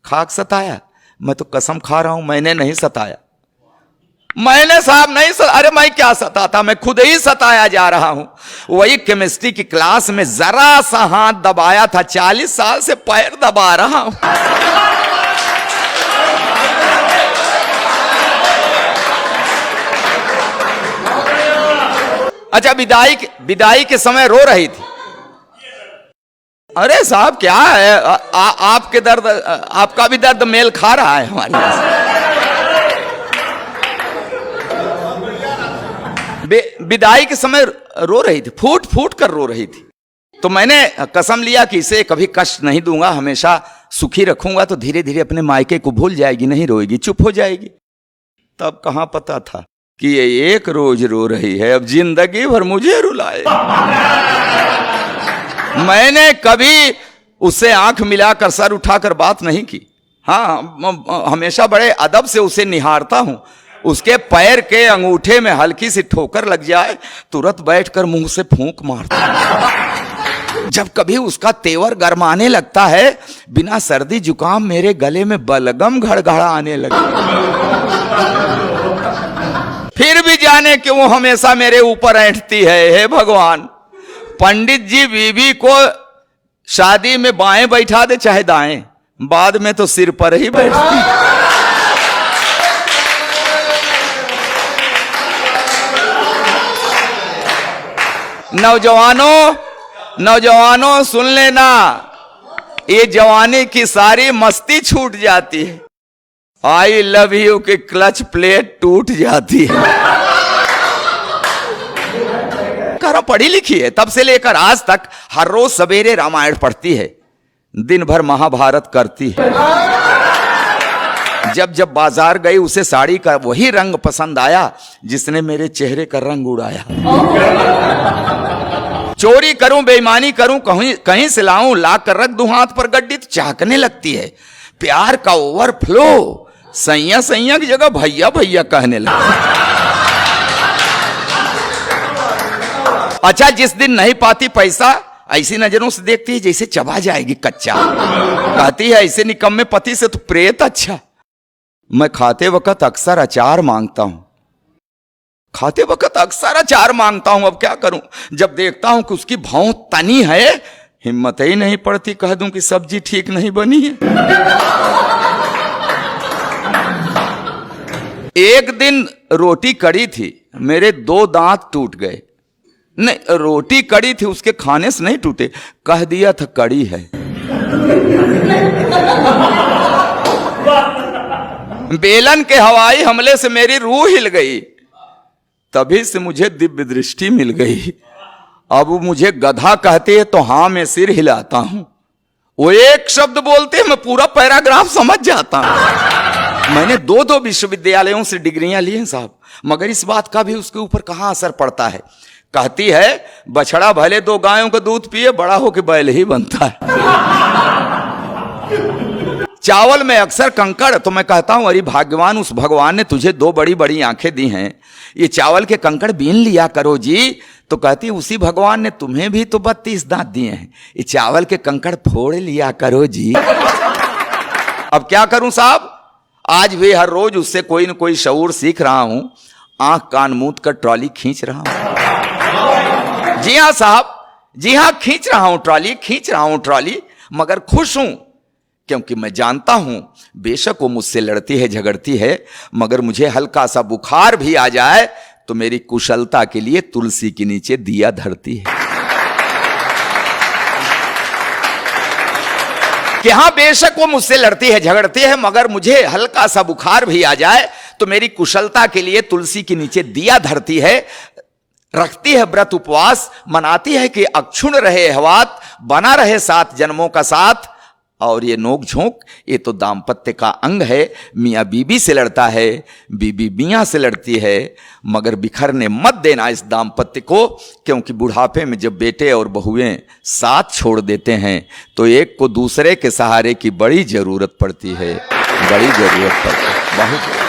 खाक सताया? मैं तो कसम खा रहा हूं मैंने नहीं सताया। मैंने साहब नहीं अरे मैं क्या सताता, मैं खुद ही सताया जा रहा हूं। वही केमिस्ट्री की क्लास में जरा सा हाथ दबाया था, 40 साल से पैर दबा रहा हूं। अच्छा, विदाई के समय रो रही थी। अरे साहब क्या है, आपके दर्द, आपका भी दर्द मेल खा रहा है हमारे विदाई के समय रो रही थी, फूट फूट कर रो रही थी। तो मैंने कसम लिया कि इसे कभी कष्ट नहीं दूंगा, हमेशा सुखी रखूंगा, तो धीरे धीरे अपने मायके को भूल जाएगी, नहीं रोएगी, चुप हो जाएगी। तब कहां पता था कि ये एक रोज रो रही है, अब जिंदगी भर मुझे रुलाए। मैंने कभी उससे आंख मिलाकर सर उठाकर बात नहीं की। हाँ, हमेशा बड़े अदब से उसे निहारता हूं। उसके पैर के अंगूठे में हल्की सी ठोकर लग जाए, तुरंत बैठकर मुंह से फूंक मारता हूं। जब कभी उसका तेवर गरमाने लगता है, बिना सर्दी जुकाम मेरे गले में बलगम घड़घड़ाने लगे। फिर भी जाने क्यों हमेशा मेरे ऊपर ऐंठती है। हे भगवान, पंडित जी बीवी को शादी में बाएं बैठा दे चाहे दाएं, बाद में तो सिर पर ही बैठती। नौजवानों सुन लेना, ये जवानी की सारी मस्ती छूट जाती है। आई लव यू की क्लच प्लेट टूट जाती है। करो, पढ़ी लिखी है, तब से लेकर आज तक हर रोज सवेरे रामायण पढ़ती है, दिन भर महाभारत करती है। जब जब बाजार गई उसे साड़ी का वही रंग पसंद आया जिसने मेरे चेहरे का रंग उड़ाया। चोरी करूं, बेईमानी करूं, कहीं से लाऊं, ला कर रख दूं हाथ पर गड्डी, तो चाहकने लगती है। प्यार का ओवरफ्लो, सैया सैया की जगह भैया भैया कहने लगा। अच्छा, जिस दिन नहीं पाती पैसा, ऐसी नजरों से देखती है जैसे चबा जाएगी कच्चा। कहती है ऐसे निकम्मे पति से तो प्रेत अच्छा। मैं खाते वक्त अक्सर अचार मांगता हूं, अब क्या करूं। जब देखता हूं कि उसकी भौं तनी है, हिम्मत ही नहीं पड़ती कह दूं कि सब्जी ठीक नहीं बनी है। एक दिन रोटी कड़ी थी, मेरे 2 दांत टूट गए। नहीं, रोटी कड़ी थी, उसके खाने से नहीं टूटे, कह दिया था कड़ी है। बेलन के हवाई हमले से मेरी रूह हिल गई, तभी से मुझे दिव्य दृष्टि मिल गई। अब मुझे गधा कहते हैं तो हां मैं सिर हिलाता हूं, वो एक शब्द बोलते हैं मैं पूरा पैराग्राफ समझ जाता हूं। मैंने 2 विश्वविद्यालयों से डिग्रियां ली हैं साहब, मगर इस बात का भी उसके ऊपर कहां असर पड़ता है। कहती है बछड़ा भले 2 गायों का दूध पिए, बड़ा होकर बैल ही बनता है। चावल में अक्सर कंकड़, तो मैं कहता हूं अरे भाग्यवान, उस भगवान ने तुझे 2 बड़ी बड़ी आंखें दी हैं, ये चावल के कंकड़ बीन लिया करो जी। तो कहती उसी भगवान ने तुम्हें भी तो 32 दांत दिए हैं, ये चावल के कंकड़ फोड़ लिया करो जी। अब क्या करूं साहब, आज भी हर रोज उससे कोई न कोई शऊर सीख रहा हूं, आंख कान मूंद कर ट्रॉली खींच रहा हूं। जी हां साहब, जी हां, खींच रहा हूं ट्रॉली, मगर खुश हूं, क्योंकि मैं जानता हूं बेशक वो मुझसे लड़ती है, झगड़ती है, मगर मुझे हल्का सा बुखार भी आ जाए तो मेरी कुशलता के लिए तुलसी के नीचे दिया धरती है। कि हां, बेशक वो मुझसे लड़ती है, झगड़ती है, मगर मुझे हल्का सा बुखार भी आ जाए तो मेरी कुशलता के लिए तुलसी के नीचे दिया धरती है, रखती है व्रत उपवास, मनाती है कि अक्षुण रहे हवात, बना रहे 7 जन्मों का साथ। और ये नोक झोंक, ये तो दाम्पत्य का अंग है। मियाँ बीबी से लड़ता है, बीबी मियाँ से लड़ती है, मगर बिखरने मत देना इस दाम्पत्य को, क्योंकि बुढ़ापे में जब बेटे और बहुएं साथ छोड़ देते हैं तो एक को दूसरे के सहारे की बड़ी जरूरत पड़ती है, बहुत।